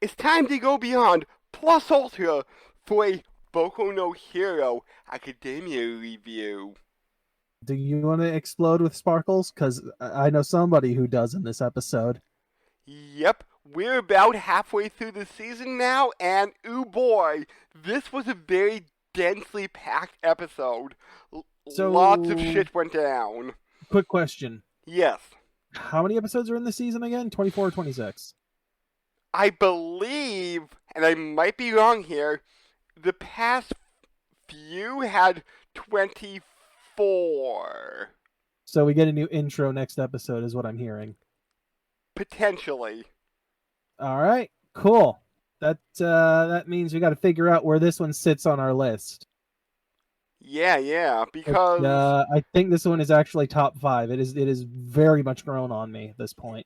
it's time to go beyond plus ultra for a Boku no Hero Academia review. Do you want to explode with sparkles? Because I know somebody who does in this episode. Yep, we're about halfway through the season now, and ooh boy, this was a very densely packed episode. Lots of So, shit went down. quick question. Yes. How many episodes are in the season again? 24 or 26? I believe, and I might be wrong here, the past few had 24. So we get a new intro next episode is what I'm hearing. Potentially. All right, cool. That means we got to figure out where this one sits on our list. Yeah, because I think this one is actually top 5. It is very much grown on me at this point.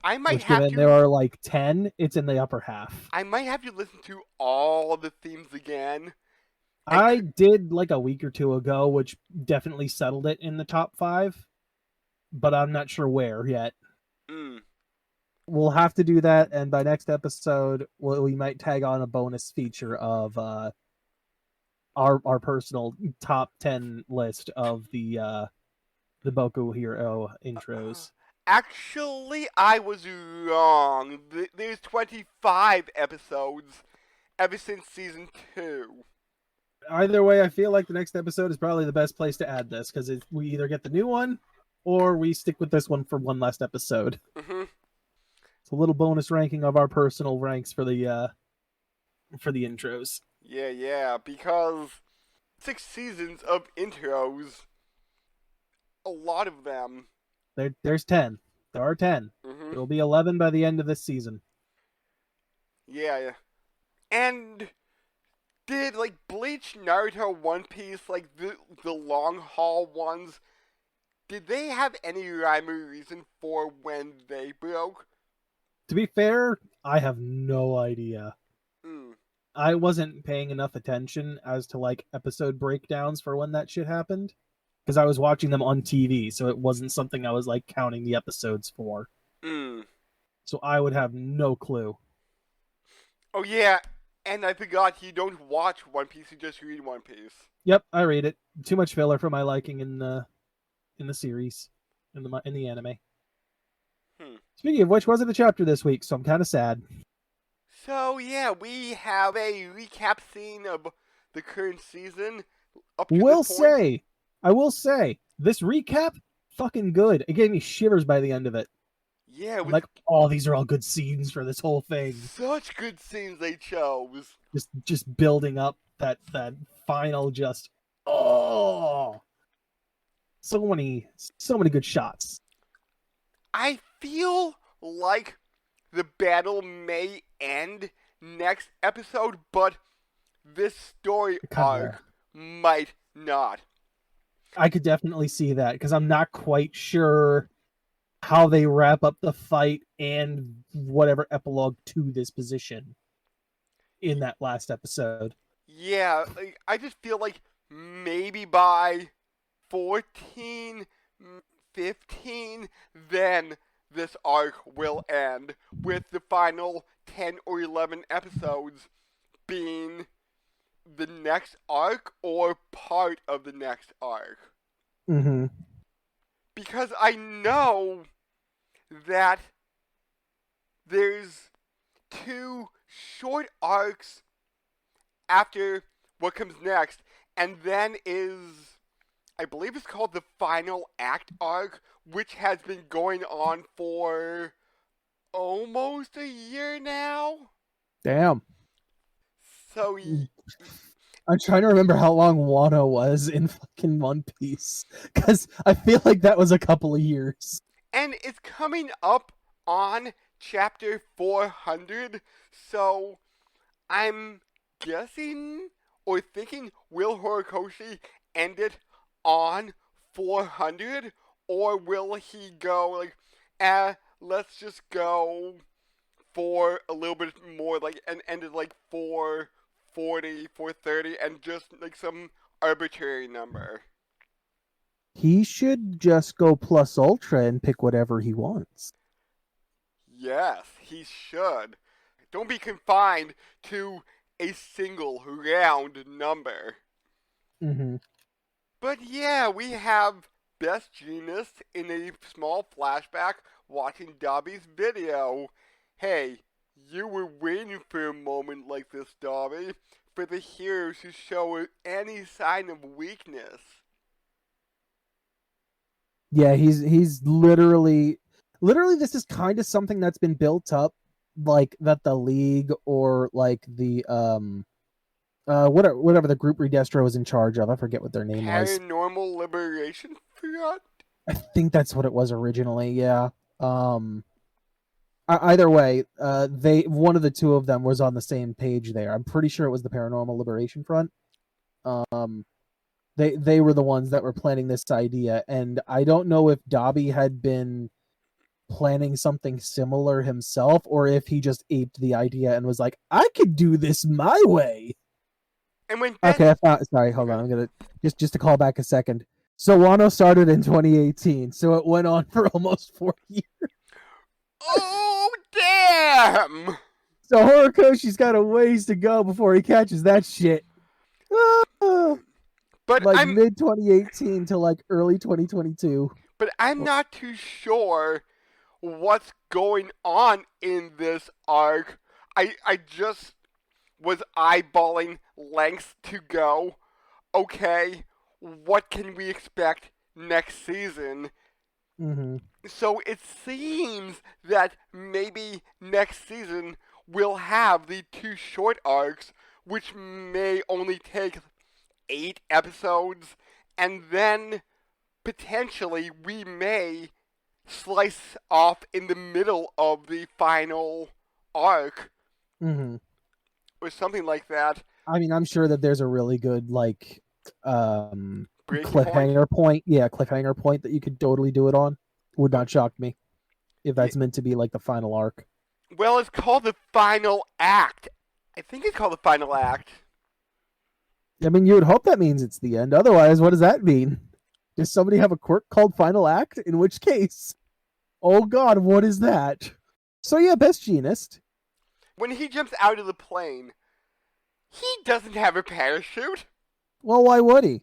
I might Which, have given to. there are like 10, it's in the upper half. I might have to listen to all the themes again. I did like a week or two ago, which definitely settled it in the top 5, but I'm not sure where yet. We'll have to do that, and by next episode, we might tag on a bonus feature of our personal top 10 list of the Boku Hero intros. Actually, I was wrong. There's 25 episodes ever since season 2. Either way, I feel like the next episode is probably the best place to add this, because we either get the new one, or we stick with this one for one last episode. Mm-hmm. It's a little bonus ranking of our personal ranks for the intros. Yeah, because 6 seasons of intros, a lot of them. There's 10. There are 10. Mm-hmm. There will be 11 by the end of this season. Yeah. And did, like, Bleach, Naruto, One Piece, like, the long haul ones, did they have any rhyme or reason for when they broke? To be fair, I have no idea. I wasn't paying enough attention as to like episode breakdowns for when that shit happened, because I was watching them on TV, so it wasn't something I was like counting the episodes for. So I would have no clue. Oh yeah, and I forgot you don't watch One Piece, you just read One Piece. Yep, I read it. Too much filler for my liking in the series, in the anime. Speaking of which, wasn't a chapter this week, so I'm kind of sad. So yeah, we have a recap scene of the current season. Up to I will say, this recap, fucking good. It gave me shivers by the end of it. Yeah, I'm like, oh, these are all good scenes for this whole thing. Such good scenes they chose. Just building up that final just so many good shots. I feel like the battle may end next episode, but this story arc might not. I could definitely see that, because I'm not quite sure how they wrap up the fight and whatever epilogue to this position in that last episode. Yeah, like, I just feel like maybe by 14, 15, then this arc will end, with the final 10 or 11 episodes being the next arc or part of the next arc. Mm-hmm. Because I know that there's 2 short arcs after what comes next, and then is, I believe it's called the final act arc, which has been going on for almost a year now. Damn. So I'm trying to remember how long Wano was in fucking One Piece, because I feel like that was a couple of years. And it's coming up on chapter 400, so I'm guessing or thinking, will Horikoshi end it on 400, or will he go like, let's just go for a little bit more, like, and end it like 440, 430, and just like some arbitrary number? He should just go plus ultra and pick whatever he wants. Yes, he should. Don't be confined to a single round number. Mm-hmm. But yeah, we have Best Jeanist in a small flashback watching Dobby's video. Hey, you were waiting for a moment like this, Dobby, for the hero to show any sign of weakness. Yeah, he's literally this is kind of something that's been built up, like that the League or like the whatever the group Redestro was in charge of. I forget what their name was. Paranormal Liberation Front? I think that's what it was originally. Yeah. Either way, they one of the two of them was on the same page there. I'm pretty sure it was the Paranormal Liberation Front. They were the ones that were planning this idea, and I don't know if Dobby had been planning something similar himself, or if he just aped the idea and was like, "I could do this my way." And when Okay, I found. Sorry, hold on. I'm gonna just to call back a second. So Wano started in 2018, so it went on for almost 4 years. Oh damn! So Horikoshi's got a ways to go before he catches that shit. But like mid 2018 to like early 2022. But I'm not too sure what's going on in this arc. I just was eyeballing lengths to go. Okay, what can we expect next season? Mm-hmm. So it seems that maybe next season we'll have the 2 short arcs, which may only take 8 episodes, and then potentially we may slice off in the middle of the final arc, or something like that. I mean, I'm sure that there's a really good like cliffhanger point. Yeah, cliffhanger point that you could totally do it on. Would not shock me if that's meant to be like the final arc. Well, it's called the final act. I think it's called the final act. I mean, you would hope that means it's the end. Otherwise, what does that mean? Does somebody have a quirk called Final Act? In which case, oh god, what is that? So yeah, Best Jeanist. When he jumps out of the plane, he doesn't have a parachute. Well, why would he?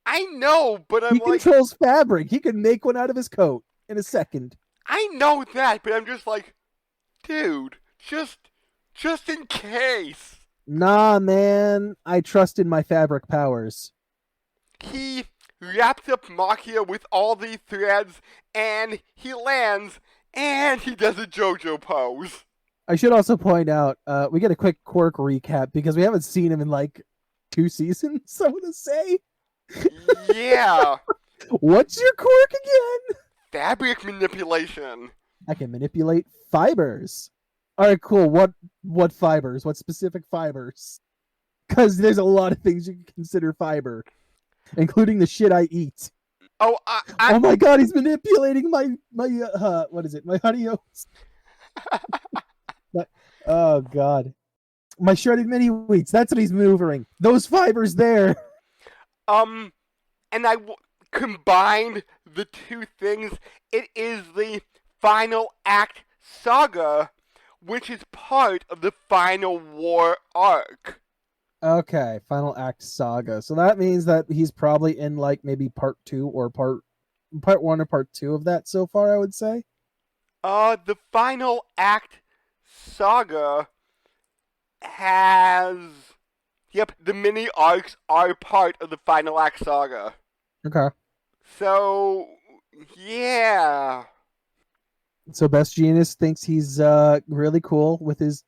I know, but he controls fabric. He can make one out of his coat in a second. I know that, but I'm just like, dude, just in case. Nah, man. I trust in my fabric powers. He wraps up Makia with all these threads, and he lands, and he does a JoJo pose. I should also point out, we get a quick quirk recap, because we haven't seen him in, like, 2 seasons, I want to say. Yeah. What's your quirk again? Fabric manipulation. I can manipulate fibers. Alright, cool. What fibers? What specific fibers? Because there's a lot of things you can consider fiber, including the shit I eat. Oh, oh my god, he's manipulating my what is it? My honey oats. Oh god, my shredded mini wheats. That's what he's maneuvering. Those fibers there. And I combined the 2 things. It is the final act saga, which is part of the final war arc. Okay, final act saga. So that means that he's probably in like maybe part 2 or part 1 or part 2 of that so far, I would say. The final act saga has... Yep, the mini arcs are part of the final act saga. Okay. So, yeah. So Best Jeanist thinks he's really cool with his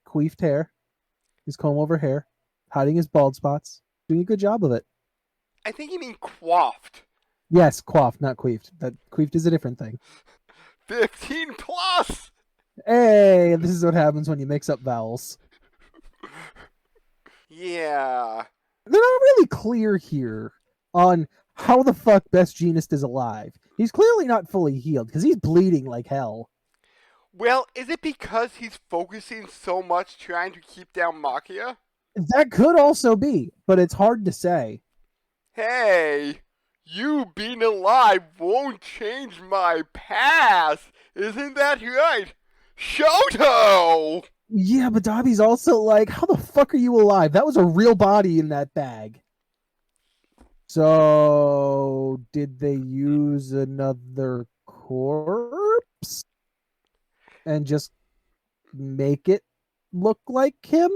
queefed hair, his comb-over hair, hiding his bald spots, doing a good job of it. I think you mean coiffed. Yes, coiffed, not queefed. That queefed is a different thing. 15 plus! Hey, this is what happens when you mix up vowels. Yeah. They're not really clear here on how the fuck Best Jeanist is alive. He's clearly not fully healed, because he's bleeding like hell. Well, is it because he's focusing so much trying to keep down Makia? That could also be, but it's hard to say. Hey, you being alive won't change my past. Isn't that right? Shoto! Yeah, but Dobby's also like, how the fuck are you alive? That was a real body in that bag. So, did they use another corpse and just make it look like him?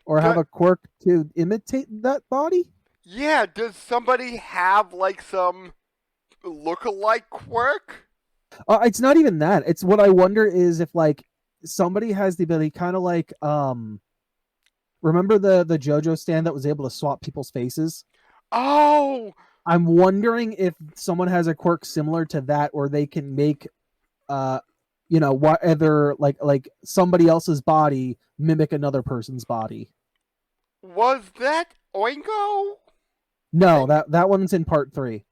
Or have Do, a quirk to imitate that body? yeah, does somebody have like some look-alike quirk? It's not even that. It's what I wonder is if like somebody has the ability, kind of like remember the JoJo stand that was able to swap people's faces? Oh, I'm wondering if someone has a quirk similar to that, or they can make uh whatever like somebody else's body mimic another person's body. was that Oingo? No, Thing? that one's in part 3.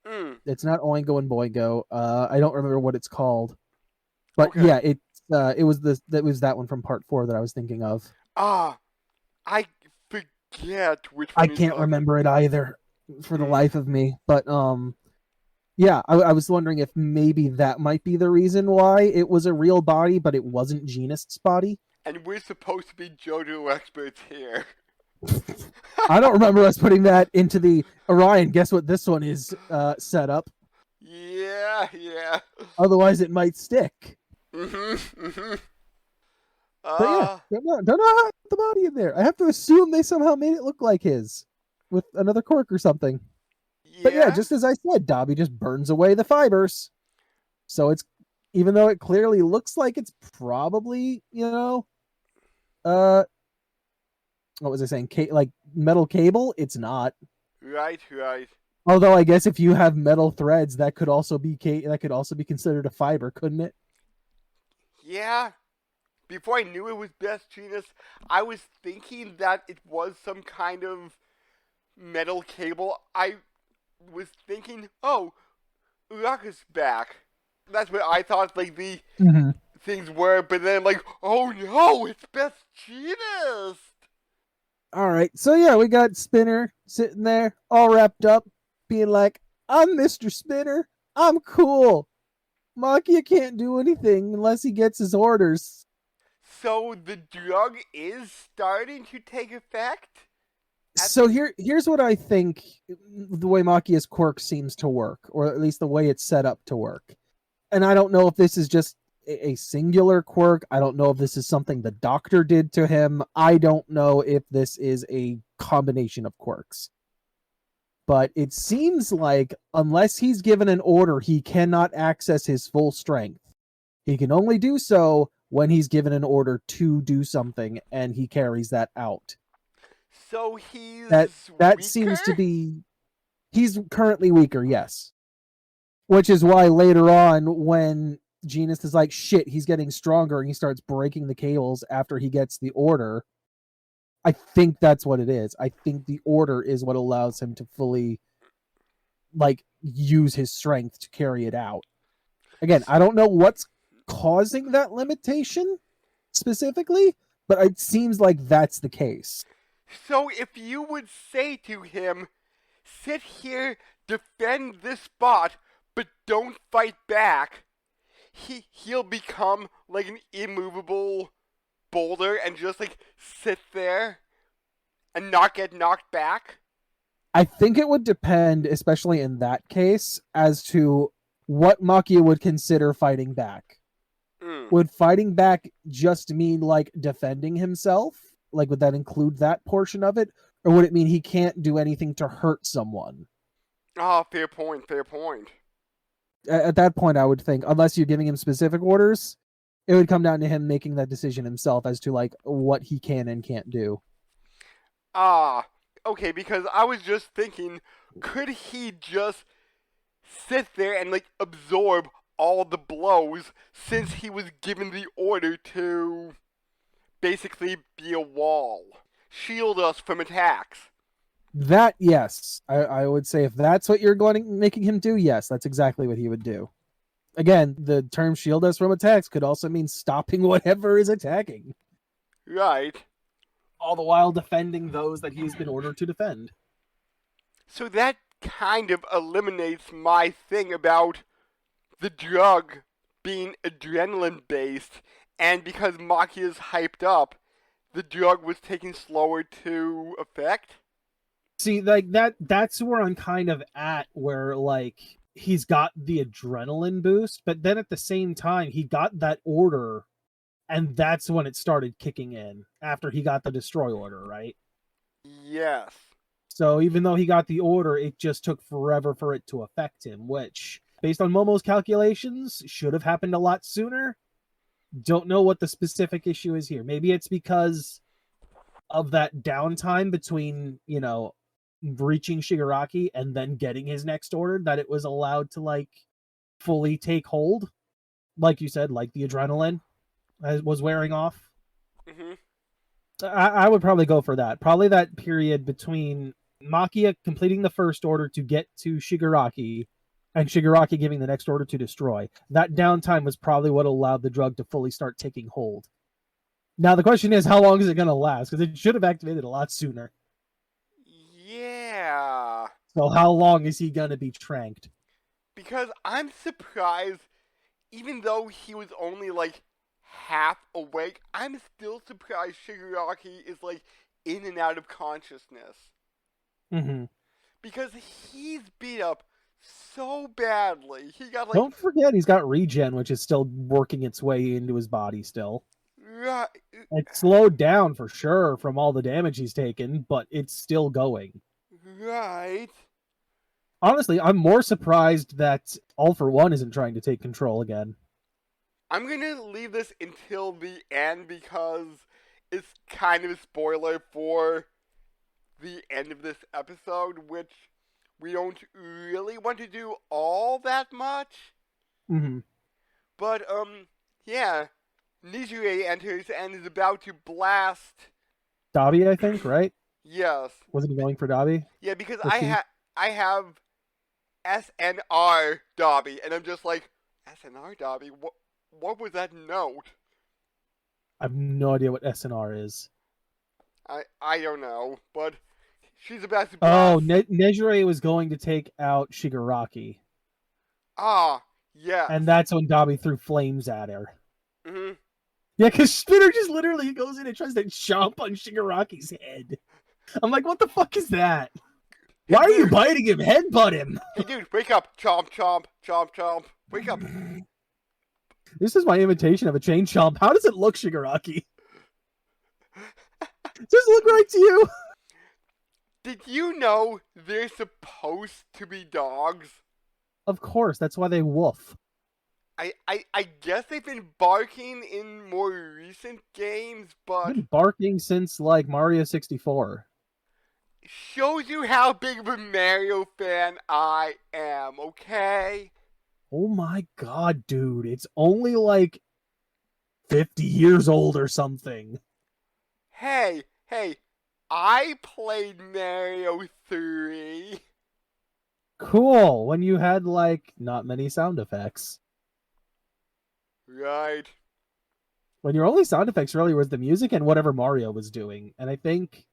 Mm, It's not Oingo and Boingo. I don't remember what it's called. But okay. yeah, it was that one from part 4 that I was thinking of. Ah, I forget which I one you're can't talking. remember it either for the Mm. life of me. But yeah, I was wondering if maybe that might be the reason why it was a real body, but it wasn't Genist's body. And we're supposed to be JoJo experts here. I don't remember us putting that into the Orion. Guess what this one is set up. Yeah, yeah. Otherwise, it might stick. Mm-hmm. But yeah, don't know how I put the body in there. I have to assume they somehow made it look like his with another cork or something. But yeah, Yeah. just as I said, Dobby just burns away the fibers. So it's, even though it clearly looks like it's probably, uh, what was I saying? Like metal cable, it's not. Right, right. Although I guess if you have metal threads, that could also be considered a fiber, couldn't it? Yeah. Before I knew it was Best Genus, I was thinking that it was some kind of metal cable. I was thinking, oh, Uraka's back. That's what I thought, like, the Mm-hmm. things were, but then I'm like, oh no, it's Best Genus! All right, so yeah, we got Spinner sitting there, all wrapped up, being like, "I'm Mr. Spinner. I'm cool. Makia can't do anything unless he gets his orders." So the drug is starting to take effect? So here's what I think the way Makia's quirk seems to work, or at least the way it's set up to work. And I don't know if this is just a singular quirk. I don't know if this is something the doctor did to him. I don't know if this is a combination of quirks. But it seems like unless he's given an order, he cannot access his full strength. He can only do so when he's given an order to do something, and he carries that out. So he's That weaker? seems to be, he's currently weaker, yes. Which is why later on, when Genus is like, shit, he's getting stronger, and he starts breaking the cables after he gets the order, I think that's what it is. I think the order is what allows him to fully like use his strength to carry it out. Again, I don't know what's causing that limitation specifically, but it seems like that's the case. So if you would say to him, sit here, defend this spot, but don't fight back, he'll become like an immovable boulder and just like sit there and not get knocked back? I think it would depend, especially in that case, as to what Makia would consider fighting back. Mm. Would fighting back just mean like defending himself? Like, would that include that portion of it? Or would it mean he can't do anything to hurt someone? Ah, fair point, fair point. At that point, I would think, unless you're giving him specific orders, it would come down to him making that decision himself as to like what he can and can't do. Ah, okay, because I was just thinking, could he just sit there and like absorb all the blows since he was given the order to basically be a wall, shield us from attacks? That, yes, I would say if that's what you're going making him do, yes, that's exactly what he would do. Again, the term shield us from attacks could also mean stopping whatever is attacking, Right. all the while defending those that he's been ordered to defend. So that kind of eliminates my thing about the drug being adrenaline based And because Makia's hyped up, the drug was taking slower to effect. See, like that's where I'm kind of at, where like he's got the adrenaline boost, but then at the same time he got that order, and that's when it started kicking in after he got the destroy order, right? Yes. So even though he got the order, it just took forever for it to affect him, which, based on Momo's calculations, should have happened a lot sooner. Don't know what the specific issue is here. Maybe it's because of that downtime between, reaching Shigaraki and then getting his next order, that it was allowed to, like, fully take hold. Like you said, like the adrenaline was wearing off. Mm-hmm. I would probably go for that. Probably that period between Makia completing the first order to get to Shigaraki and Shigaraki giving the next order to destroy. That downtime was probably what allowed the drug to fully start taking hold. Now, the question is, how long is it going to last? Because it should have activated a lot sooner. Yeah. So how long is he going to be tranked? Because I'm surprised, even though he was only, like, half awake, I'm still surprised Shigaraki is, like, in and out of consciousness. Mm-hmm. Because he's beat up so badly. He got, like... Don't forget he's got regen, which is still working its way into his body still. Right. It's slowed down for sure from all the damage he's taken, but it's still going. Right. Honestly, I'm more surprised that All For One isn't trying to take control again. I'm going to leave this until the end because it's kind of a spoiler for the end of this episode, which we don't really want to do all that much. Mm-hmm. But, yeah. Nijue enters and is about to blast... Dabi, I think, right? Yes. Wasn't he going for Dabi? Yeah, because I have SNR Dabi, and I'm just like, SNR Dabi? What was that note? I have no idea what SNR is. I don't know, but she's about to blast. Oh, Nejire was going to take out Shigaraki. Ah, yeah. And that's when Dabi threw flames at her. Mm-hmm. Yeah, because Spinner just literally goes in and tries to chomp on Shigaraki's head. I'm like, what the fuck is that? Why are you biting him? Headbutt him! Hey dude, wake up! Chomp, chomp, chomp, chomp. Wake up! This is my imitation of a chain chomp. How does it look, Shigaraki? Does it look right to you? Did you know they're supposed to be dogs? Of course, that's why they woof. I guess they've been barking in more recent games, but... They've been barking since, like, Mario 64. Shows you how big of a Mario fan I am, okay? Oh my god, dude. It's only, like, 50 years old or something. Hey, I played Mario 3. Cool, when you had, like, not many sound effects. Right. When your only sound effects really was the music and whatever Mario was doing. And I think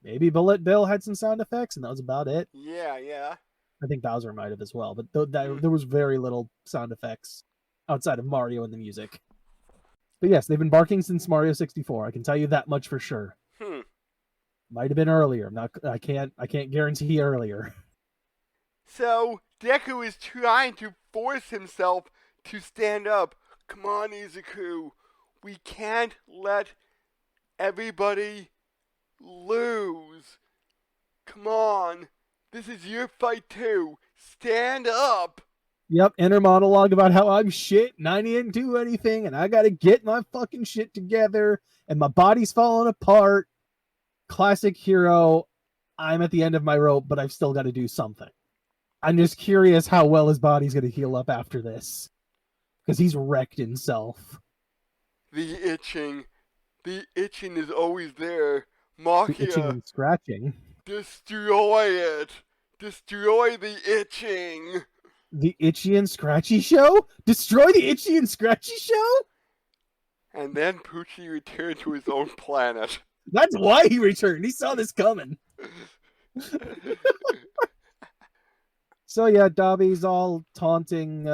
maybe Bullet Bill had some sound effects, and that was about it. Yeah. I think Bowser might have as well, but there was very little sound effects outside of Mario and the music. But yes, they've been barking since Mario 64. I can tell you that much for sure. Might have been earlier. I can't guarantee earlier. So Deku is trying to force himself to stand up. Come on, Izuku. We can't let everybody lose. Come on. This is your fight too. Stand up. Yep, inner monologue about how I'm shit and I didn't do anything and I gotta get my fucking shit together and my body's falling apart. Classic hero. I'm at the end of my rope, but I've still got to do something. I'm just curious how well his body's going to heal up after this. Because he's wrecked himself. The itching is always there. Makia. The itching and scratching. Destroy it. Destroy the itching. The Itchy and Scratchy Show? Destroy the Itchy and Scratchy Show? And then Poochie returned to his own planet. That's why he returned. He saw this coming. So yeah, Dabi's all taunting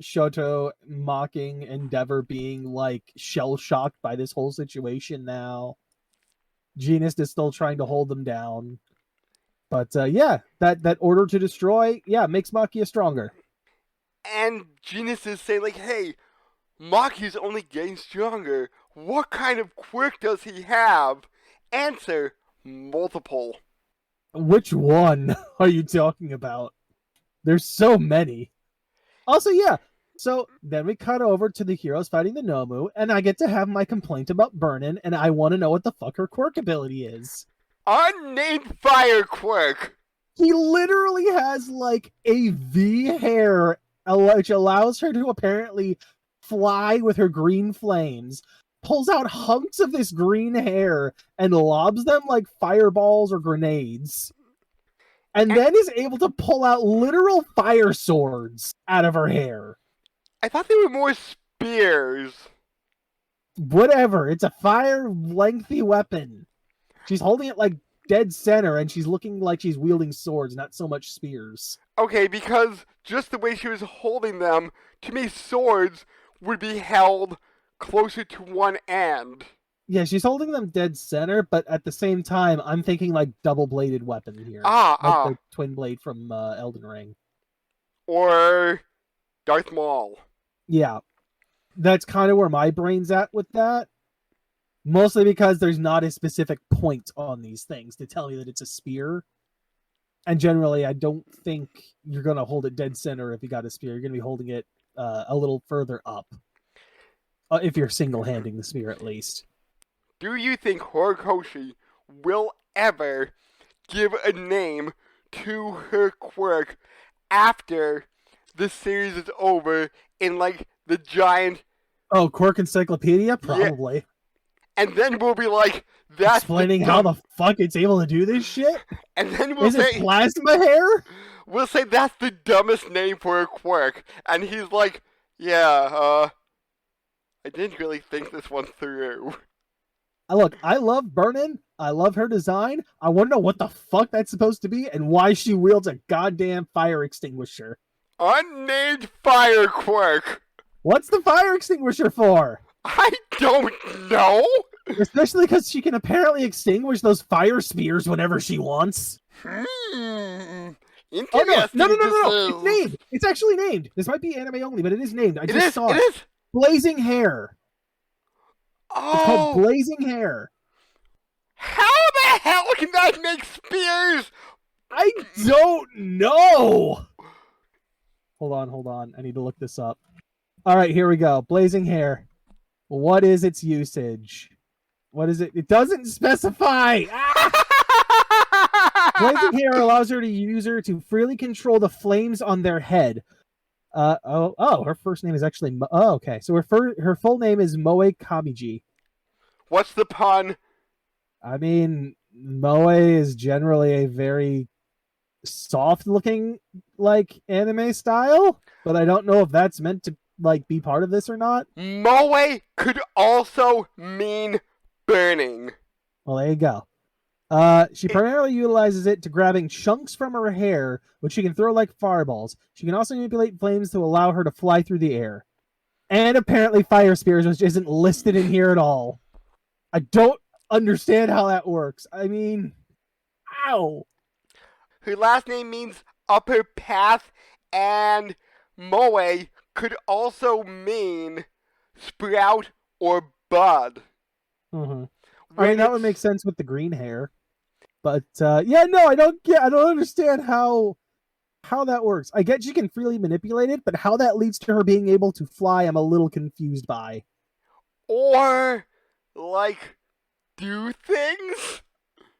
Shoto mocking Endeavor being like shell shocked by this whole situation now. Genist is still trying to hold them down. But yeah, that order to destroy, makes Makia stronger. And Genist is saying like, hey, Makia's only getting stronger. What kind of quirk does he have? Answer, multiple. Which one are you talking about? There's so many. Also, yeah. So then we cut over to the heroes fighting the Nomu, and I get to have my complaint about Burnin, and I want to know what the fuck her quirk ability is. Unnamed fire quirk. He literally has like a V hair, which allows her to apparently fly with her green flames, pulls out hunks of this green hair and lobs them like fireballs or grenades. And then is able to pull out literal fire swords out of her hair. I thought they were more spears. Whatever. It's a fire lengthy weapon. She's holding it like dead center, and she's looking like she's wielding swords, not so much spears. Okay, because just the way she was holding them, to me swords would be held closer to one end. Yeah, she's holding them dead center, but at the same time, I'm thinking like double-bladed weapon here. The twin blade from Elden Ring. Or Darth Maul. Yeah. That's kind of where my brain's at with that. Mostly because there's not a specific point on these things to tell me that it's a spear. And generally, I don't think you're going to hold it dead center if you got a spear. You're going to be holding it a little further up. If you're single-handing the spear, at least. Do you think Horikoshi will ever give a name to her quirk after the series is over in, like, the giant... Oh, quirk encyclopedia? Probably. Yeah. And then we'll be like, that's... Explaining how the fuck it's able to do this shit? And then we'll say... Is it plasma hair? We'll say that's the dumbest name for a quirk. And he's like, yeah, I didn't really think this one through. Look, I love Burnin. I love her design. I want to know what the fuck that's supposed to be and why she wields a goddamn fire extinguisher. Unnamed fire quirk. What's the fire extinguisher for? I don't know. Especially because she can apparently extinguish those fire spears whenever she wants. Interesting. Oh, no. It's named. It's actually named. This might be anime only, but it is named. I just saw it. It is. Blazing Hair. Oh. It's called Blazing Hair. How the hell can that make spears? I don't know. Hold on. I need to look this up. All right, here we go. Blazing Hair. What is its usage? What is it? It doesn't specify. Blazing Hair allows her to freely control the flames on their head. Her first name is actually... okay. So her full name is Moe Kamiji. What's the pun? I mean, Moe is generally a very soft-looking, like, anime style, but I don't know if that's meant to, like, be part of this or not. Moe could also mean burning. Well, there you go. She primarily utilizes it to grabbing chunks from her hair, which she can throw like fireballs. She can also manipulate flames to allow her to fly through the air. And apparently fire spears, which isn't listed in here at all. I don't understand how that works. I mean, ow. Her last name means upper path, and Moe could also mean sprout or bud. Mm-hmm. I mean, that would make sense with the green hair. But, I don't understand how that works. I get she can freely manipulate it, but how that leads to her being able to fly, I'm a little confused by. Or, like, do things?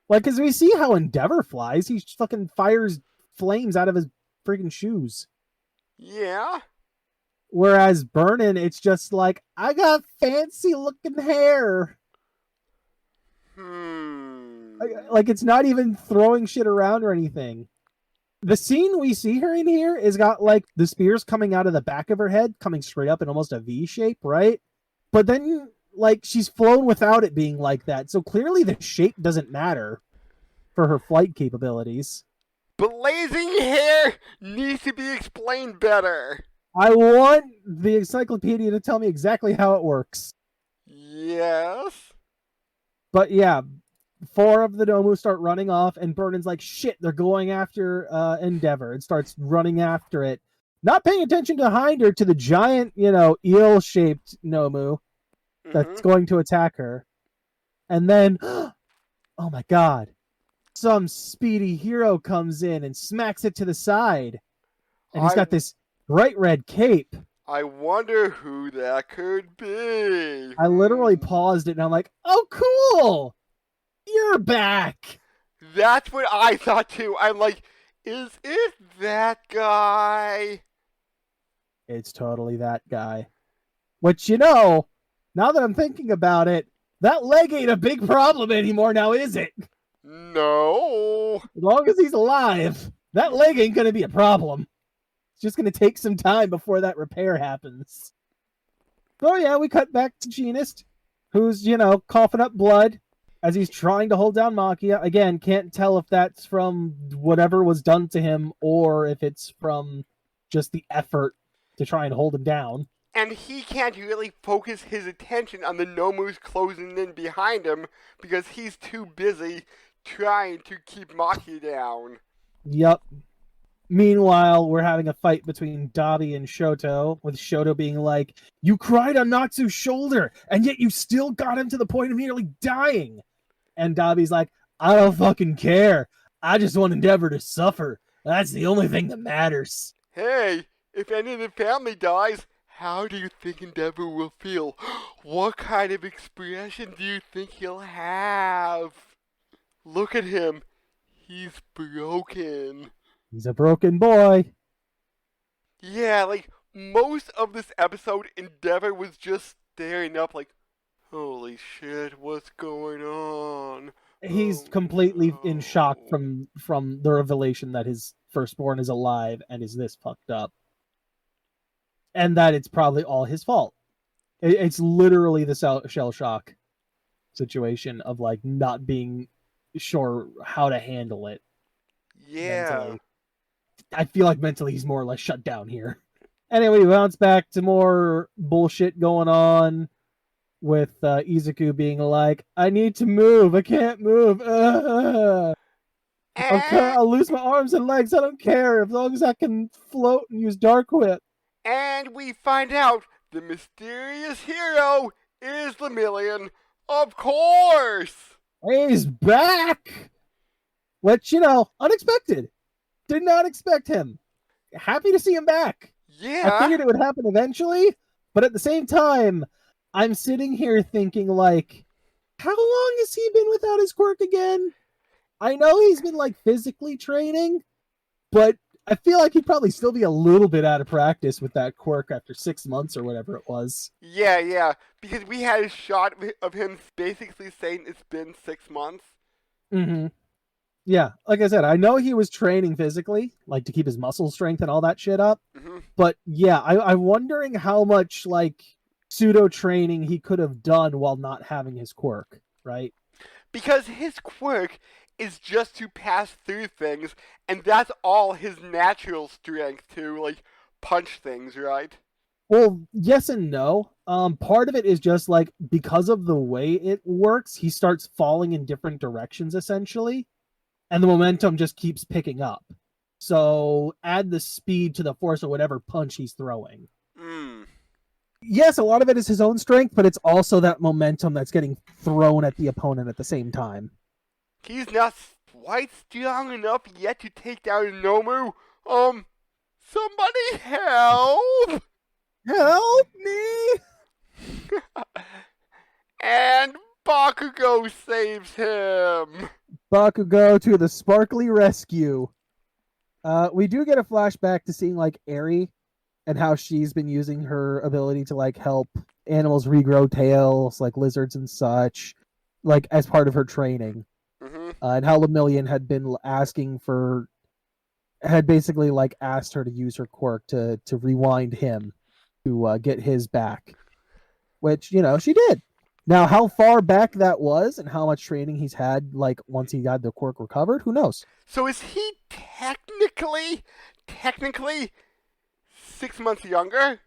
Like, because we see how Endeavor flies. He fucking fires flames out of his freaking shoes. Yeah. Whereas Burnin, it's just like, I got fancy looking hair. Like, it's not even throwing shit around or anything. The scene we see her in here is got, like, the spears coming out of the back of her head, coming straight up in almost a V shape, right? But then, like, she's flown without it being like that, so clearly the shape doesn't matter for her flight capabilities. Blazing Hair needs to be explained better. I want the encyclopedia to tell me exactly how it works. Yes. But yeah, 4 of the Nomu start running off, and Burnham's like, shit, they're going after Endeavor, and starts running after it. Not paying attention behind her to the giant, eel-shaped Nomu that's going to attack her. And then, oh my god, some speedy hero comes in and smacks it to the side. And he's got this bright red cape. I wonder who that could be. I literally paused it and I'm like, oh, cool! You're back! That's what I thought too. I'm like, is it that guy? It's totally that guy. Which, now that I'm thinking about it, that leg ain't a big problem anymore now, is it? No. As long as he's alive, that leg ain't gonna be a problem. It's just gonna take some time before that repair happens. So yeah, we cut back to Genist, who's, coughing up blood as he's trying to hold down Makia. Again, can't tell if that's from whatever was done to him or if it's from just the effort to try and hold him down. And he can't really focus his attention on the Nomus closing in behind him because he's too busy trying to keep Maki down. Yep. Meanwhile, we're having a fight between Dabi and Shoto, with Shoto being like, you cried on Natsu's shoulder, and yet you still got him to the point of nearly dying. And Dabi's like, I don't fucking care. I just want Endeavor to suffer. That's the only thing that matters. Hey, if any of the family dies, how do you think Endeavor will feel? What kind of expression do you think he'll have? Look at him. He's broken. He's a broken boy. Yeah, like, most of this episode, Endeavor was just staring up like, holy shit, what's going on? He's completely in shock from the revelation that his firstborn is alive and is this fucked up. And that it's probably all his fault. It's literally the shell shock situation of, like, not being sure how to handle it. Yeah. Mentally. I feel like mentally he's more or less shut down here. Anyway, we bounce back to more bullshit going on with Izuku being like, I need to move. I can't move. I'll lose my arms and legs. I don't care. As long as I can float and use Dark Whip. And we find out the mysterious hero is Lemillion. Of course! He's back! Which, unexpected. Did not expect him. Happy to see him back. Yeah. I figured it would happen eventually, but at the same time, I'm sitting here thinking, like, how long has he been without his quirk again? I know he's been, like, physically training, but I feel like he'd probably still be a little bit out of practice with that quirk after 6 months or whatever it was. Yeah, because we had a shot of him basically saying it's been 6 months. Mm-hmm. Yeah, like I said, I know he was training physically, like to keep his muscle strength and all that shit up. Mm-hmm. But yeah, I'm wondering how much, like, pseudo training he could have done while not having his quirk, right? Because his quirk is just to pass through things, and that's all his natural strength to, like, punch things, right? Well, yes and no. Part of it is just, like, because of the way it works, he starts falling in different directions, essentially. And the momentum just keeps picking up. So add the speed to the force of whatever punch he's throwing. Yes, a lot of it is his own strength, but it's also that momentum that's getting thrown at the opponent at the same time. He's not quite strong enough yet to take down Nomu. Somebody help! Help me! And Bakugo saves him. Bakugo to the sparkly rescue. We do get a flashback to seeing, like, Eri and how she's been using her ability to, like, help animals regrow tails, like lizards and such, like, as part of her training. Mm-hmm. And how Lemillion had been had basically, like, asked her to use her quirk to rewind him to get his back, which, she did. Now, how far back that was and how much training he's had, like, once he got the quirk recovered, who knows? So is he technically 6 months younger?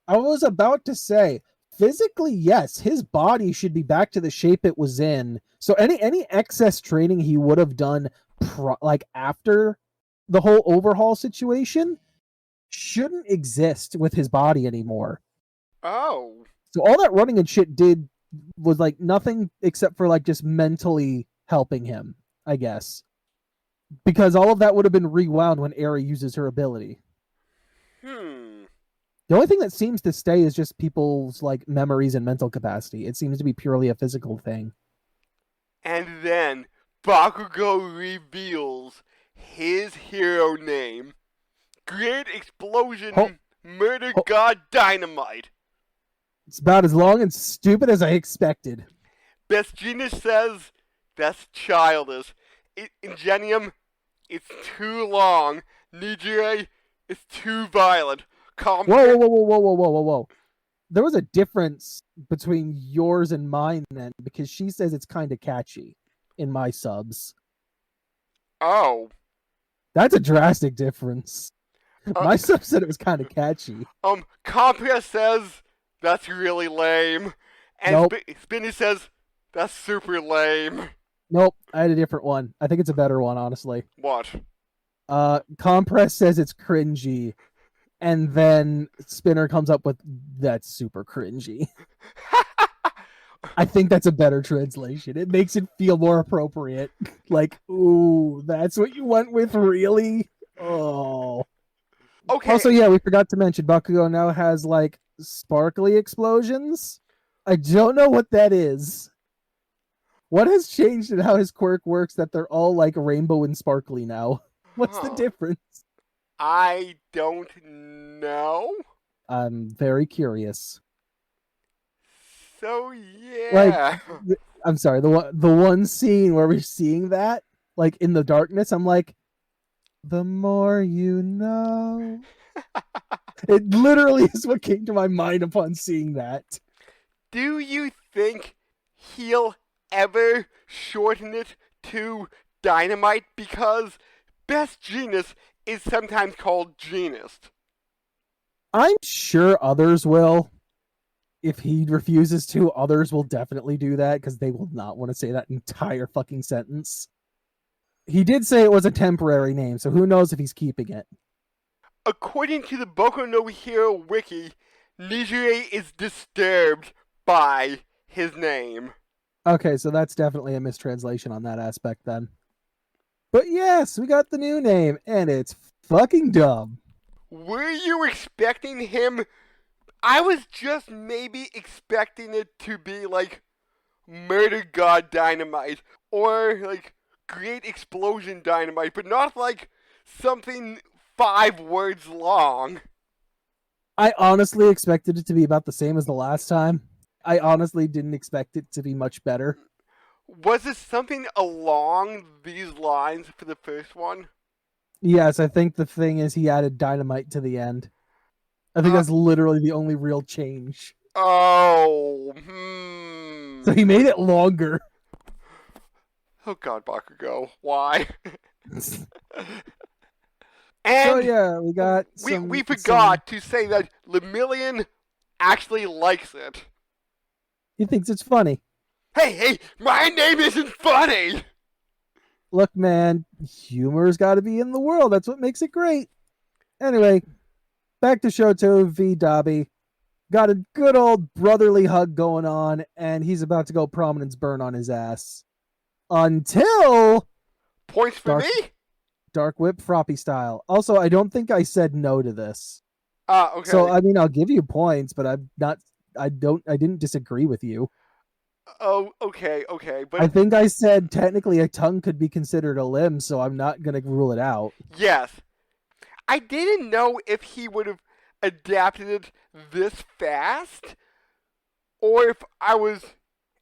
I was about to say, physically, yes, his body should be back to the shape it was in. So any excess training he would have done like after the whole overhaul situation shouldn't exist with his body anymore. Oh. So all that running and shit did was like nothing except for like just mentally helping him, I guess. Because all of that would have been rewound when Eri uses her ability. The only thing that seems to stay is just people's like memories and mental capacity. It seems to be purely a physical thing. And then Bakugo reveals his hero name. Great Explosion Murder God Dynamite. It's about as long and stupid as I expected. Best Genius says that's childish. Ingenium, it's too long. Nijire, it's too violent. Whoa. There was a difference between yours and mine then, because she says it's kind of catchy in my subs. Oh. That's a drastic difference. My sub said it was kind of catchy. Compress says that's really lame. And nope. Spinny says that's super lame. Nope, I had a different one. I think it's a better one, honestly. What? Compress says it's cringy. And then Spinner comes up with that's super cringy. I think that's a better translation. It makes it feel more appropriate. Like, ooh, that's what you went with, really? Oh. Okay. Also, yeah, we forgot to mention Bakugo now has like sparkly explosions. I don't know what that is. What has changed in how his quirk works that they're all like rainbow and sparkly now? What's the difference? I don't know. I'm very curious. So yeah. Like, I'm sorry, the one scene where we're seeing that, like in the darkness, I'm like, the more you know. It literally is what came to my mind upon seeing that. Do you think he'll ever shorten it to Dynamite? Because Best Genius is sometimes called Genist. I'm sure others will. If he refuses to, others will definitely do that because they will not want to say that entire fucking sentence. He did say it was a temporary name, so who knows if he's keeping it. According to the Boku no Hero wiki, Nijire is disturbed by his name. Okay, so that's definitely a mistranslation on that aspect then. But yes, we got the new name, and it's fucking dumb. Were you expecting him? I was just maybe expecting it to be like Murder God Dynamite or like Great Explosion Dynamite, but not like something 5 words long. I honestly expected it to be about the same as the last time. I honestly didn't expect it to be much better. Was it something along these lines for the first one? Yes, I think the thing is he added Dynamite to the end. I think that's literally the only real change. Oh, So he made it longer. Oh god, Bakugo, why? And so yeah, we got we forgot to say that Lemillion actually likes it. He thinks it's funny. Hey, my name isn't funny! Look, man, humor's got to be in the world. That's what makes it great. Anyway, back to Shoto v. Dabi. Got a good old brotherly hug going on, and he's about to go prominence burn on his ass. Until... Points for me? Dark Whip Froppy style. Also, I don't think I said no to this. Okay. So, I mean, I'll give you points, but I didn't disagree with you. Oh, okay, but... I think I said technically a tongue could be considered a limb, so I'm not going to rule it out. Yes. I didn't know if he would have adapted it this fast, or if I was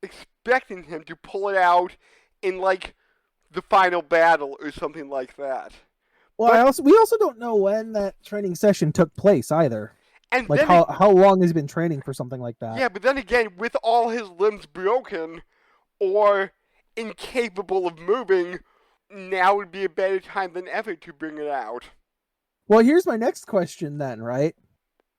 expecting him to pull it out in, like, the final battle or something like that. Well, we also don't know when that training session took place either. And like how long has he been training for something like that? Yeah, but then again, with all his limbs broken or incapable of moving, now would be a better time than ever to bring it out. Well, here's my next question then, right?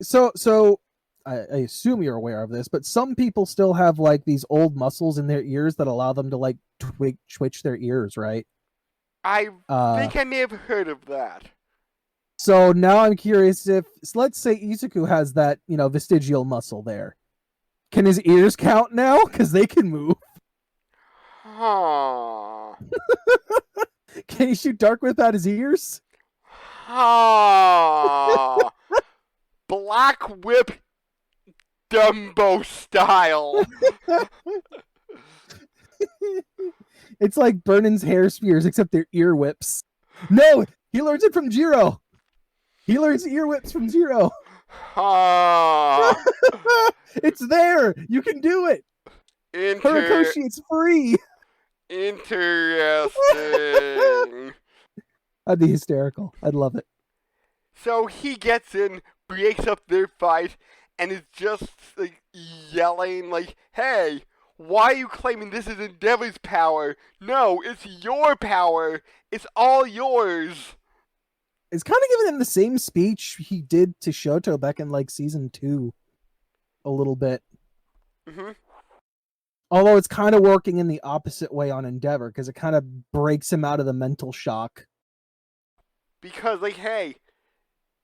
So I assume you're aware of this, but some people still have like these old muscles in their ears that allow them to like twitch their ears, right? I think I may have heard of that. So now I'm curious if, let's say Izuku has that, vestigial muscle there. Can his ears count now? Because they can move. Huh. Can he shoot dark without his ears? Huh. Black Whip Dumbo style. It's like Burnen's hair spears, except they're ear whips. No, he learns it from Jiro. He learns ear whips from Jiro. Huh. It's there. You can do it. Horikoshi, it's free. Interesting. That'd be hysterical. I'd love it. So he gets in, breaks up their fight, and is just like yelling like, "Hey, why are you claiming this is Endeavor's power? No, it's your power. It's all yours." It's kind of giving him the same speech he did to Shoto back in like season 2. A little bit. Mm-hmm. Although it's kind of working in the opposite way on Endeavor, because it kind of breaks him out of the mental shock. Because, like, hey.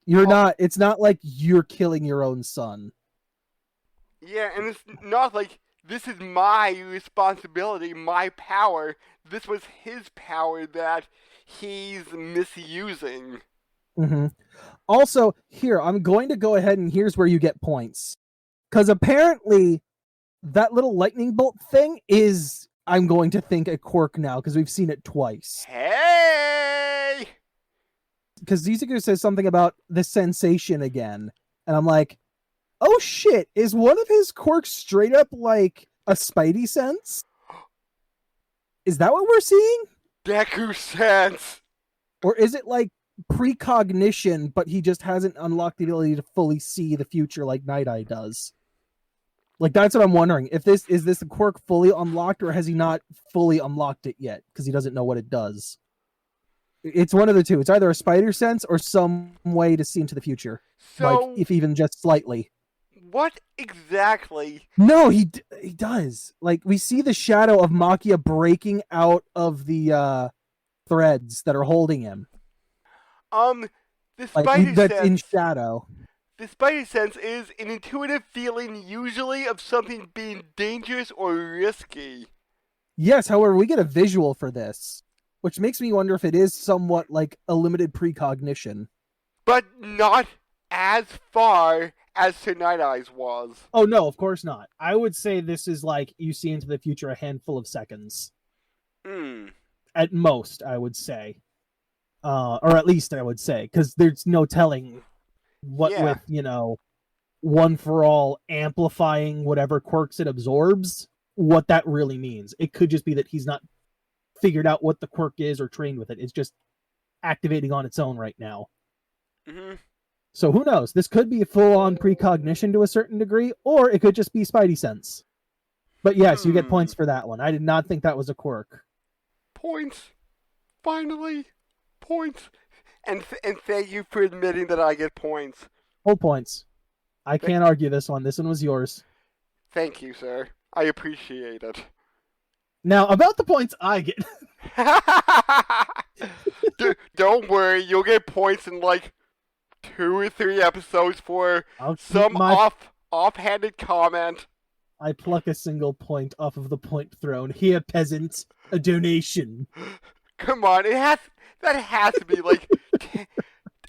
It's not like you're killing your own son. Yeah, and it's not like, this is my responsibility, my power. This was his power that he's misusing. Mm-hmm. Also, here, I'm going to go ahead and here's where you get points. Because apparently, that little lightning bolt thing is, I'm going to think, a quirk now, because we've seen it twice. Hey! Because Izuku says something about the sensation again. And I'm like, oh shit, is one of his quirks straight up like a Spidey sense? Is that what we're seeing? Jaku sense! Or is it like precognition, but he just hasn't unlocked the ability to fully see the future like Night Eye does? Like, that's what I'm wondering. If this a quirk fully unlocked, or has he not fully unlocked it yet because he doesn't know what it does? It's one of the two. It's either a spider sense or some way to see into the future. So, like, if even just slightly. What exactly? No, he does. Like, we see the shadow of Makia breaking out of the threads that are holding him. The like, spider that's sense in shadow. The spider sense is an intuitive feeling, usually of something being dangerous or risky. Yes, however, we get a visual for this, which makes me wonder if it is somewhat like a limited precognition. But not as far as Sir Night Eyes was. Oh, no, of course not. I would say this is like you see into the future a handful of seconds. At most, I would say. Or at least I would say, because there's no telling what with, one for all amplifying whatever quirks it absorbs, what that really means. It could just be that he's not figured out what the quirk is or trained with it. It's just activating on its own right now. Mm-hmm. So who knows? This could be full-on precognition to a certain degree, or it could just be Spidey sense. But yes, you get points for that one. I did not think that was a quirk. Points. Finally. Points. And thank you for admitting that I get points. Whole points. I can't argue this one. This one was yours. Thank you, sir. I appreciate it. Now, about the points I get. Don't worry, you'll get points in like 2 or 3 episodes for some offhanded comment. I pluck a single point off of the point throne. Here, peasant, a donation. Come on, that has to be like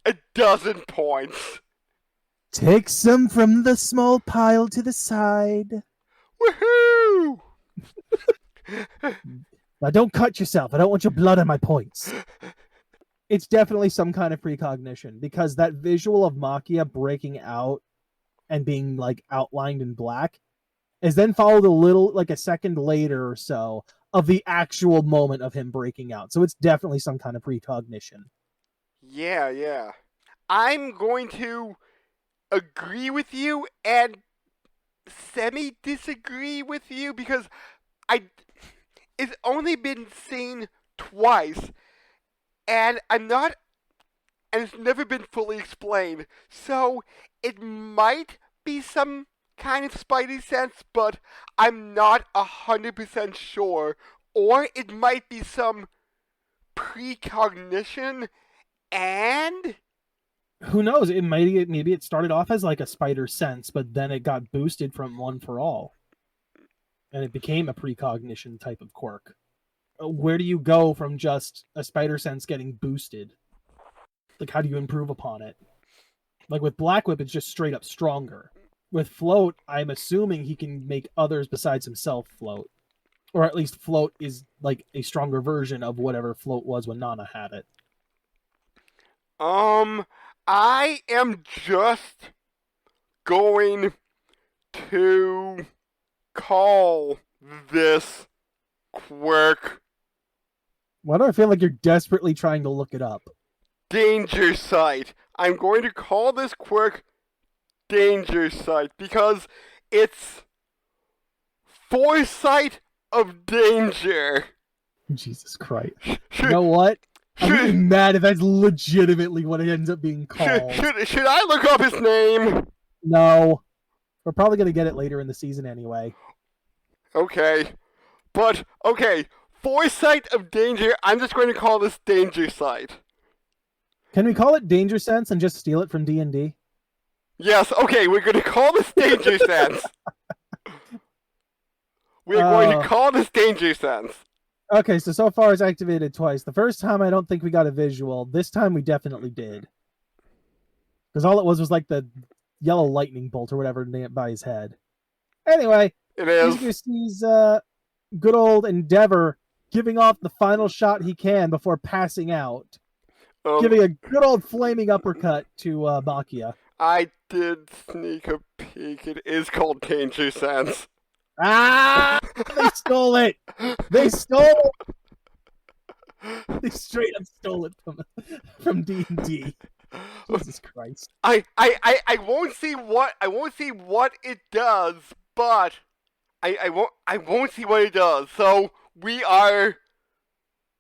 a dozen points. Take some from the small pile to the side. Woohoo! Now don't cut yourself. I don't want your blood on my points. It's definitely some kind of precognition, because that visual of Makia breaking out and being like outlined in black is then followed a second later or so of the actual moment of him breaking out. So it's definitely some kind of precognition. Yeah. I'm going to agree with you and semi-disagree with you, because it's only been seen twice, and I'm not and it's never been fully explained. So it might be some kind of Spidey sense, but I'm not 100% sure. Or it might be some precognition and who knows? Maybe it started off as like a spider sense, but then it got boosted from One for All, and it became a precognition type of quirk. Where do you go from just a spider sense getting boosted? Like, how do you improve upon it? Like with Black Whip, it's just straight up stronger. With Float, I'm assuming he can make others besides himself float, or at least Float is like a stronger version of whatever Float was when Nana had it. I am just going to call this quirk. Why do I feel like you're desperately trying to look it up? Danger Sight. I'm going to call this quirk Danger Sight because it's foresight of danger. Jesus Christ. You know what? I'm really mad if that's legitimately what it ends up being called. Should I look up his name? No. We're probably going to get it later in the season anyway. Okay. But, okay. Foresight of danger, I'm just going to call this Danger Sight. Can we call it Danger Sense and just steal it from D&D? Yes, okay, we're going to call this Danger Sense. We're going to call this Danger Sense. Okay, so far it's activated twice. The first time I don't think we got a visual. This time we definitely did. Because all it was like the yellow lightning bolt or whatever by his head. Anyway, it is. He sees good old Endeavor giving off the final shot he can before passing out. Giving a good old flaming uppercut to Makia. I did sneak a peek. It is called Danger Sense. Ah! They stole it! They stole it! They straight up stole it from D&D. Jesus Christ. I won't see what it does, but I won't see what it does. So we are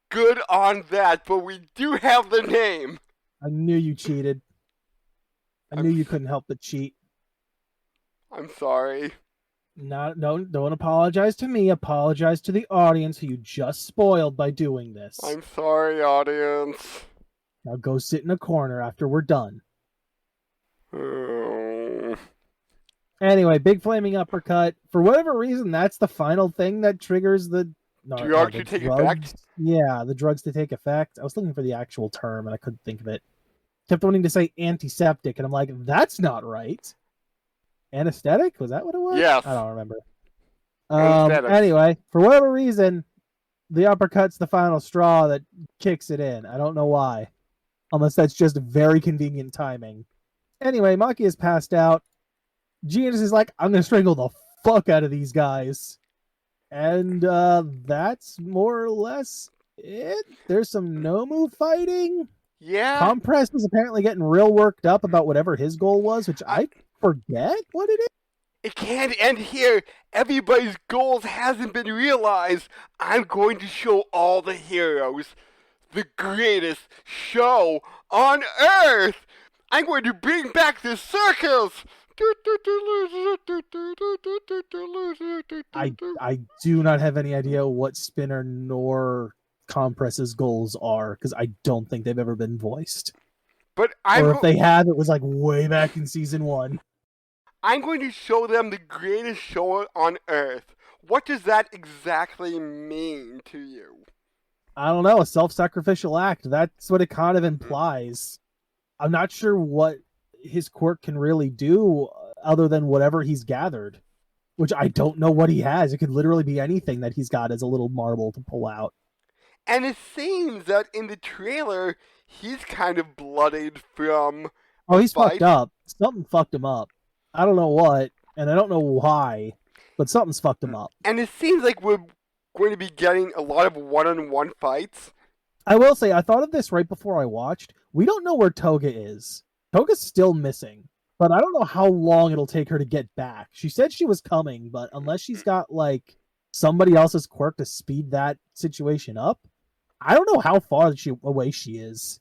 good on that, but we do have the name. I knew you cheated. I knew you couldn't help but cheat. I'm sorry. No, don't apologize to me. Apologize to the audience who you just spoiled by doing this. I'm sorry, audience. Now go sit in a corner after we're done. Anyway, big flaming uppercut. For whatever reason, that's the final thing that triggers the drugs to take effect? Yeah, the drugs to take effect. I was looking for the actual term and I couldn't think of it. Kept wanting to say antiseptic, and I'm like, that's not right. Anesthetic? Was that what it was? Yes. I don't remember. Anyway, for whatever reason, the uppercut's the final straw that kicks it in. I don't know why. Unless that's just very convenient timing. Anyway, Maki is passed out. Genius is like, I'm going to strangle the fuck out of these guys. And that's more or less it. There's some Nomu fighting. Yeah. Compress is apparently getting real worked up about whatever his goal was, which I forget what it is. It can't end here. Everybody's goals hasn't been realized. I'm going to show all the heroes the greatest show on Earth. I'm going to bring back the circus. I do not have any idea what Spinner nor Compress's goals are, because I don't think they've ever been voiced. Or if they have, it was like way back in season 1. I'm going to show them the greatest show on Earth. What does that exactly mean to you? I don't know, a self-sacrificial act. That's what it kind of implies. I'm not sure what his quirk can really do other than whatever he's gathered, which I don't know what he has. It could literally be anything that he's got as a little marble to pull out. And it seems that in the trailer, he's kind of bloodied from... Oh, he's fucked up. Something fucked him up. I don't know what, and I don't know why, but something's fucked him up. And it seems like we're going to be getting a lot of one-on-one fights. I will say, I thought of this right before I watched. We don't know where Toga is. Toga's still missing, but I don't know how long it'll take her to get back. She said she was coming, but unless she's got, like, somebody else's quirk to speed that situation up, I don't know how far away she is.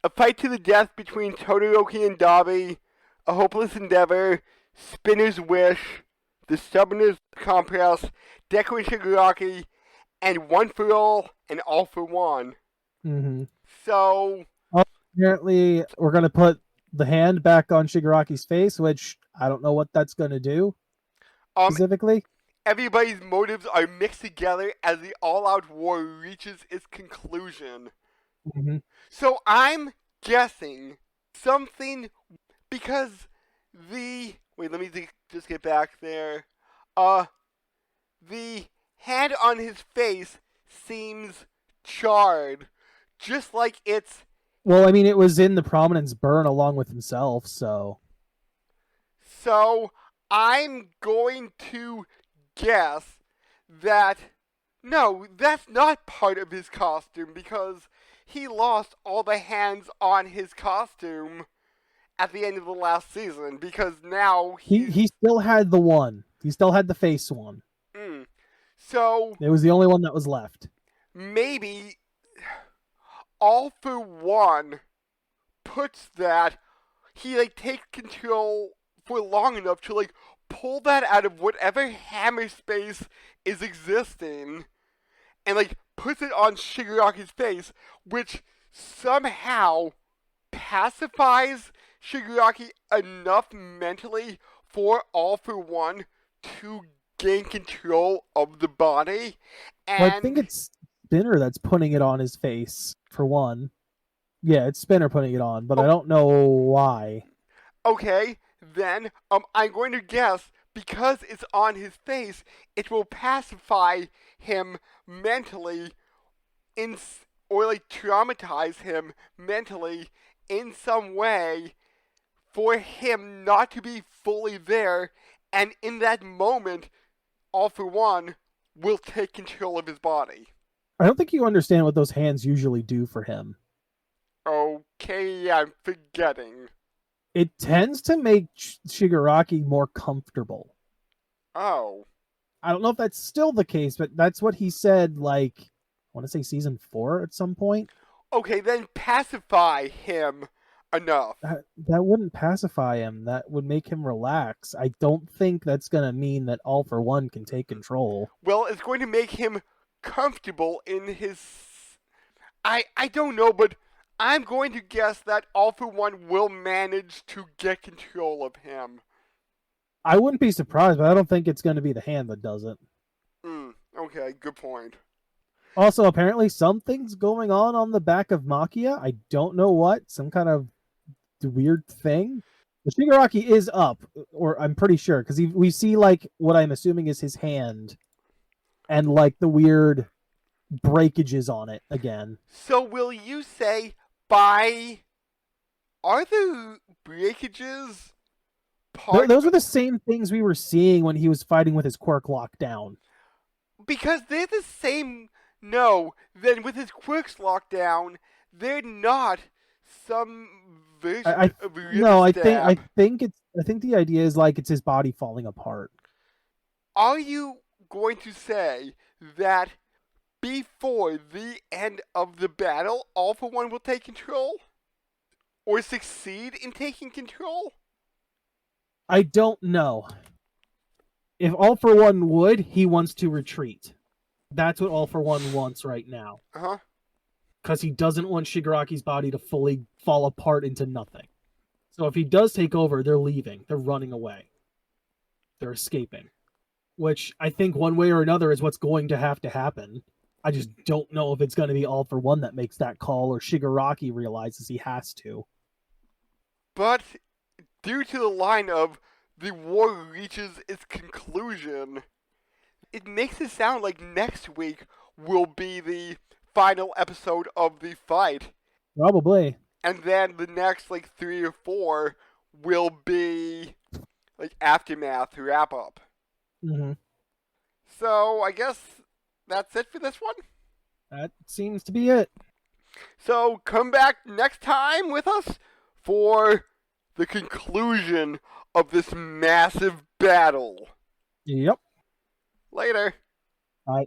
A fight to the death between Todoroki and Dabi, a hopeless endeavor, Spinner's Wish, the Stubborners Compress, Deku and Shigaraki, and One for All and All for One. Mm-hmm. So apparently, we're gonna put the hand back on Shigaraki's face, which I don't know what that's gonna do specifically. Everybody's motives are mixed together as the all-out war reaches its conclusion. Mm-hmm. So I'm guessing something because wait, let me just get back there. The hand on his face seems charred, just like it's. Well, I mean, it was in the Prominence burn along with himself, so. So I'm going to guess that no, that's not part of his costume because he lost all the hands on his costume at the end of the last season because now he still had the one. He still had the face one. So it was the only one that was left. Maybe All for One puts that he takes control for long enough to pull that out of whatever hammer space is existing and puts it on Shigaraki's face, which somehow pacifies Shigaraki enough mentally for All for One to gain control of the body. And well, I think it's Spinner that's putting it on his face, for one. Yeah, it's Spinner putting it on, but I don't know why. Okay, then I'm going to guess because it's on his face, it will pacify him mentally or traumatize him mentally in some way for him not to be fully there, and in that moment, All for One will take control of his body. I don't think you understand what those hands usually do for him. Okay, I'm forgetting. It tends to make Shigaraki more comfortable. Oh. I don't know if that's still the case, but that's what he said, I want to say season 4 at some point. Okay, then pacify him enough. That wouldn't pacify him. That would make him relax. I don't think that's going to mean that All for One can take control. Well, it's going to make him comfortable in his... I don't know, but I'm going to guess that All for One will manage to get control of him. I wouldn't be surprised, but I don't think it's going to be the hand that does it. Okay, good point. Also, apparently something's going on the back of Makia. I don't know what. Some kind of weird thing. The Shigaraki is up, or I'm pretty sure, because we see what I'm assuming is his hand and the weird breakages on it again. So will you say are the breakages those were the same things we were seeing when he was fighting with his quirk lockdown? Because they're the same. No, then with his quirks lockdown, they're not some version of no, I think the idea is it's his body falling apart. Are you going to say that before the end of the battle, All for One will take control? Or succeed in taking control? I don't know. If All for One would, he wants to retreat. That's what All for One wants right now. Uh-huh. Because he doesn't want Shigaraki's body to fully fall apart into nothing. So if he does take over, they're leaving. They're running away. They're escaping. Which I think one way or another is what's going to have to happen. I just don't know if it's going to be All for One that makes that call or Shigaraki realizes he has to. But due to the line of the war reaches its conclusion, it makes it sound like next week will be the final episode of the fight. Probably. And then the next 3 or 4 will be aftermath wrap up. Mm-hmm. So I guess that's it for this one. That seems to be it. So come back next time with us for the conclusion of this massive battle. Yep. Later. Bye.